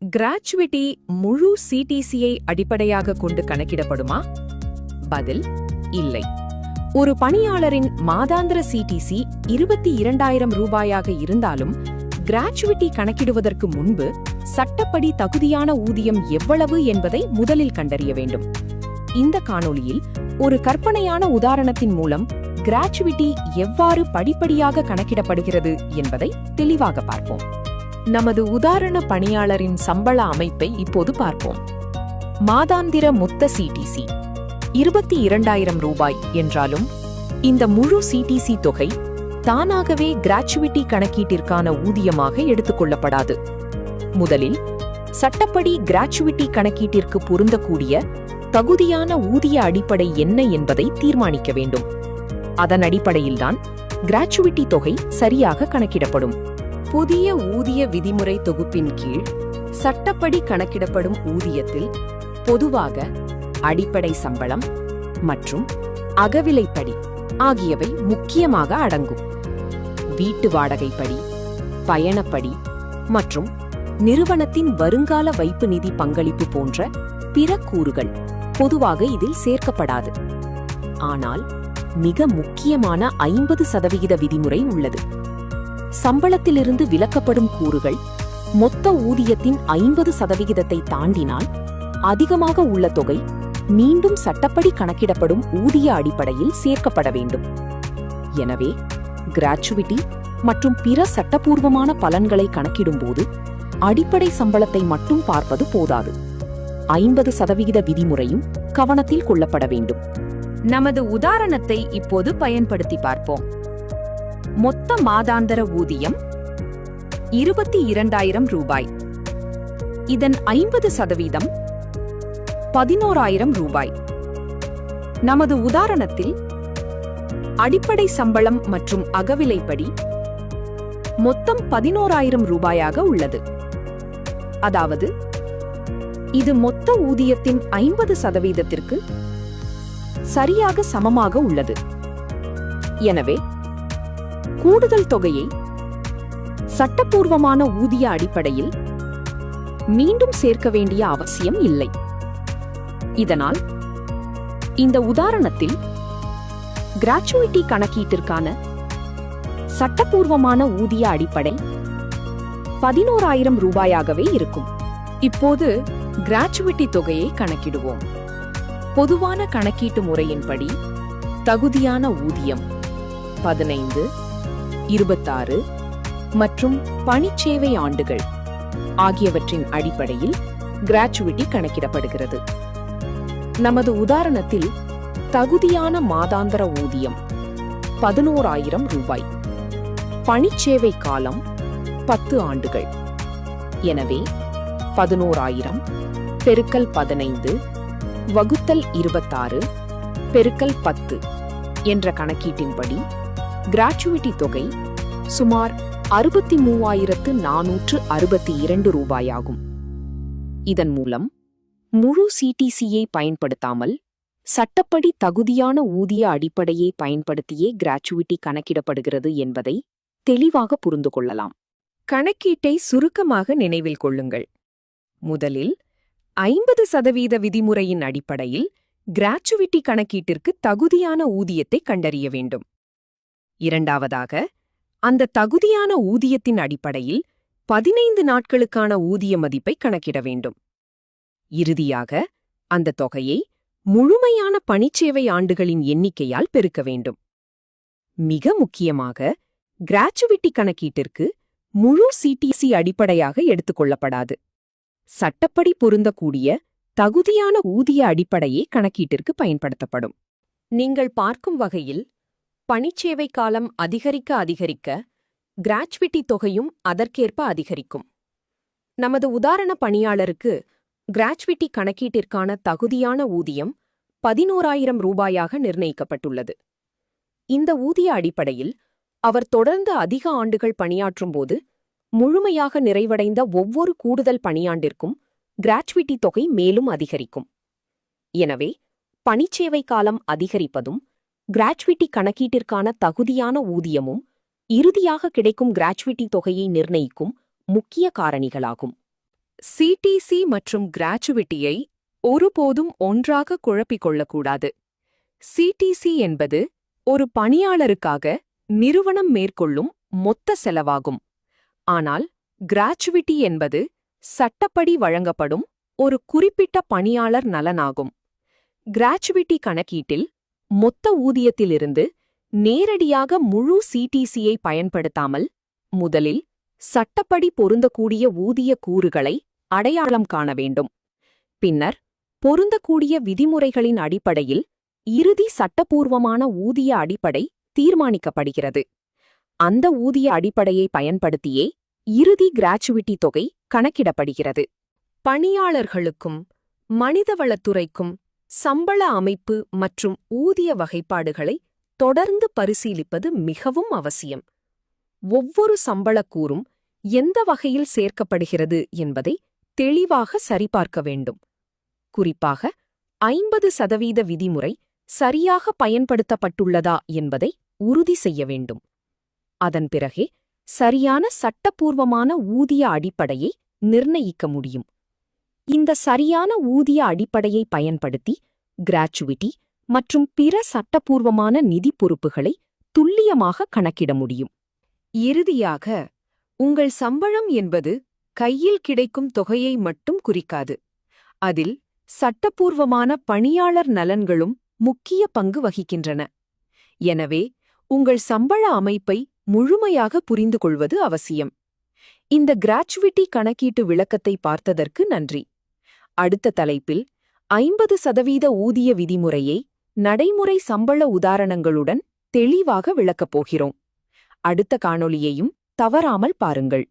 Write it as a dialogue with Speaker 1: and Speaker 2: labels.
Speaker 1: Gratuity முழு சிடிசியை அடிப்படையாக கொண்டு கணக்கிடப்படுமா? பதில் இல்லை. ஒரு பணியாளரின் மாதாந்திர சிடிசி 22,000 ரூபாயாக இருந்தாலும் கிராச்சுவிட்டி கணக்கிடுவதற்கு முன்பு சட்டப்படி தகுதியான ஊதியம் எவ்வளவு என்பதை முதலில் கண்டறிய வேண்டும். இந்த காணொளியில் ஒரு கற்பனையான உதாரணத்தின் மூலம் கிராச்சுவிட்டி எவ்வாறு படிப்படியாக கணக்கிடப்படுகிறது என்பதை தெளிவாக பார்ப்போம். நமது உதாரண பணியாளரின் சம்பள அமைப்பை இப்போது பார்ப்போம். மாதாந்திர மொத்த சிடிசி 22,000 ரூபாய் என்றாலும் இந்த முழு சிடிசி தொகை தானாகவே கிராச்சுவிட்டி கணக்கீட்டிற்கான ஊதியமாக எடுத்துக்கொள்ளப்படாது. முதலில் சட்டப்படி கிராச்சுவிட்டி கணக்கீட்டிற்கு பொருந்தக்கூடிய தகுதியான ஊதிய அடிப்படை என்ன என்பதை தீர்மானிக்க வேண்டும். அதன் அடிப்படையில்தான் கிராச்சுவிட்டி தொகை சரியாக கணக்கிடப்படும். புதிய ஊதிய விதிமுறை தொகுப்பின் கீழ் சட்டப்படி கணக்கிடப்படும் ஊதியத்தில் பொதுவாக அடிப்படை சம்பளம் மற்றும் அகவிலைப்படி ஆகியவை முக்கியமாக அடங்கும். வீட்டு வாடகைப்படி, பயணப்படி மற்றும் நிறுவனத்தின் வருங்கால வைப்பு நிதி பங்களிப்பு போன்ற பிற கூறுகள் பொதுவாக இதில் சேர்க்கப்படாது. ஆனால் மிக முக்கியமான 50% விதிமுறை உள்ளது. சம்பளத்திலிருந்து விலக்கப்படும் கூறுகள் மொத்த ஊதியத்தின் 50%ஐ தாண்டினால் அதிகமாக உள்ள தொகை மீண்டும் சட்டப்படி கணக்கிடப்படும் ஊதிய அடிப்படையில் சேர்க்கப்பட வேண்டும். எனவே கிராச்சுவிட்டி மற்றும் பிற சட்டப்பூர்வமான பலன்களை கணக்கிடும்போது அடிப்படை சம்பளத்தை மட்டும் பார்ப்பது போதாது. 50% விதிமுறையும் கவனத்தில் கொள்ளப்பட வேண்டும். நமது உதாரணத்தை இப்போது பயன்படுத்தி பார்ப்போம். மொத்த மாதாந்திர ஊதியம் 22,000 ரூபாய். இதன் 50% 11,000 ரூபாய். நமது உதாரணத்தில் அடிப்படை சம்பளம் மற்றும் அகவிலைப்படி மொத்தம் 11,000 ரூபாயாக உள்ளது. அதாவது இது மொத்த ஊதியத்தின் 50%க்கு சரியாக சமமாக உள்ளது. எனவே கூடுதல் தொகையை சட்டப்பூர்வமான ஊதிய அடிப்படையில் மீண்டும் சேர்க்க வேண்டிய அவசியம் இல்லை. இதனால் இந்த உதாரணத்தில் கிராச்சுவிட்டி கணக்கீட்டிற்கான சட்டப்பூர்வமான ஊதிய அடிப்படை 11,000 ரூபாயாகவே இருக்கும். இப்போது கிராச்சுவிட்டி தொகையை கணக்கிடுவோம். பொதுவான கணக்கீட்டு முறையின்படி தகுதியான ஊதியம் 15, 26 மற்றும் பணிச்சேவை ஆண்டுகள் ஆகியவற்றின் அடிப்படையில் கிராச்சுவிட்டி கணக்கிடப்படுகிறது. நமது உதாரணத்தில் தகுதியான மாதாந்திர ஊதியம் 11,000 ரூபாய். பணிச்சேவை காலம் 10 ஆண்டுகள். எனவே 11,000 பெருக்கல் 15 வகுத்தல் 26 பெருக்கல் 10 என்ற கணக்கீட்டின்படி கிராச்சுவிட்டி தொகை சுமார் 63,462 ரூபாயாகும். இதன் மூலம் முழு சிடிசியை பயன்படுத்தாமல் சட்டப்படி தகுதியான ஊதிய அடிப்படையை பயன்படுத்தியே கிராச்சுவிட்டி கணக்கிடப்படுகிறது என்பதை தெளிவாக புரிந்து கொள்ளலாம். கணக்கீட்டை சுருக்கமாக நினைவில் கொள்ளுங்கள். முதலில் 50% விதிமுறையின் அடிப்படையில் கிராச்சுவிட்டி கணக்கீட்டிற்கு தகுதியான ஊதியத்தை கண்டறிய வேண்டும். இரண்டாவதாக, அந்த தகுதியான ஊதியத்தின் அடிப்படையில் 15 நாட்களுக்கான ஊதிய மதிப்பை கணக்கிட வேண்டும். இறுதியாக அந்த தொகையை முழுமையான பணிச்சேவை ஆண்டுகளின் எண்ணிக்கையால் பெருக்க வேண்டும். மிக முக்கியமாக, கிராச்சுவிட்டி கணக்கீட்டிற்கு முழு சிடிசி அடிப்படையாக எடுத்துக்கொள்ளப்படாது. சட்டப்படி பொருந்தக்கூடிய தகுதியான ஊதிய அடிப்படையே கணக்கீட்டிற்கு பயன்படுத்தப்படும். நீங்கள் பார்க்கும் வகையில் பணிச்சேவை காலம் அதிகரிக்க கிராச்சுவிட்டி தொகையும் அதற்கேற்ப அதிகரிக்கும். நமது உதாரண பணியாளருக்கு கிராச்சுவிட்டி கணக்கீட்டிற்கான தகுதியான ஊதியம் 11,000 ரூபாயாக நிர்ணயிக்கப்பட்டுள்ளது. இந்த ஊதிய அடிப்படையில் அவர் தொடர்ந்து அதிக ஆண்டுகள் பணியாற்றும்போது முழுமையாக நிறைவடைந்த ஒவ்வொரு கூடுதல் பணியாண்டிற்கும் கிராச்சுவிட்டி தொகை மேலும் அதிகரிக்கும். எனவே பணிச்சேவை காலம் அதிகரிப்பதும் கிராச்சுவிட்டி கணக்கீட்டிற்கான தகுதியான ஊதியமும் இறுதியாக கிடைக்கும் கிராச்சுவிட்டி தொகையை நிர்ணயிக்கும் முக்கிய காரணிகளாகும். சிடிசி மற்றும் கிராச்சுவிட்டியை ஒருபோதும் ஒன்றாக குழப்பிக் கொள்ளக்கூடாது. சிடிசி என்பது ஒரு பணியாளருக்காக நிறுவனம் மேற்கொள்ளும் மொத்த செலவாகும். ஆனால் கிராச்சுவிட்டி என்பது சட்டப்படி வழங்கப்படும் ஒரு குறிப்பிட்ட பணியாளர் நலனாகும். கிராச்சுவிட்டி கணக்கீட்டில் மொத்த ஊதியத்திலிருந்து நேரடியாக முழு சிடிசியை பயன்படுத்தாமல் முதலில் சட்டப்படி பொருந்தக்கூடிய ஊதிய கூறுகளை அடையாளம் காண வேண்டும். பின்னர் பொருந்தக்கூடிய விதிமுறைகளின் அடிப்படையில் இறுதி சட்டபூர்வமான ஊதிய அடிப்படை தீர்மானிக்கப்படுகிறது. அந்த ஊதிய அடிப்படையை பயன்படுத்தியே இறுதி கிராச்சுவிட்டி தொகை கணக்கிடப்படுகிறது. பணியாளர்களுக்கும் மனிதவளத்துறைக்கும் சம்பள அமைப்பு மற்றும் ஊதிய வகைப்பாடுகளை தொடர்ந்து பரிசீலிப்பது மிகவும் அவசியம். ஒவ்வொரு சம்பளக்கூறும் எந்த வகையில் சேர்க்கப்படுகிறது என்பதை தெளிவாக சரிபார்க்க வேண்டும். குறிப்பாக 50% விதிமுறை சரியாக பயன்படுத்தப்பட்டுள்ளதா என்பதை உறுதி செய்ய வேண்டும். அதன் பிறகே சரியான சட்டபூர்வமான ஊதிய அடிப்படையை நிர்ணயிக்க முடியும். இந்த சரியான ஊதிய அடிப்படையை பயன்படுத்தி கிராச்சுவிட்டி மற்றும் பிற சட்டபூர்வமான நிதி பொறுப்புகளை துல்லியமாக கணக்கிட முடியும். இறுதியாக, உங்கள் சம்பளம் என்பது கையில் கிடைக்கும் தொகையை மட்டும் குறிக்காது. அதில் சட்டபூர்வமான பணியாளர் நலன்களும் முக்கிய பங்கு வகிக்கின்றன. எனவே, உங்கள் சம்பள அமைப்பை முழுமையாக புரிந்து கொள்வது அவசியம். இந்த கிராச்சுவிட்டி கணக்கீட்டு விளக்கத்தை பார்த்ததற்கு நன்றி. அடுத்த தலைப்பில் 50% ஊதிய விதிமுறையை நடைமுறை சம்பள உதாரணங்களுடன் தெளிவாக விளக்கப் போகிறோம். அடுத்த காணொளியையும் தவறாமல் பாருங்கள்.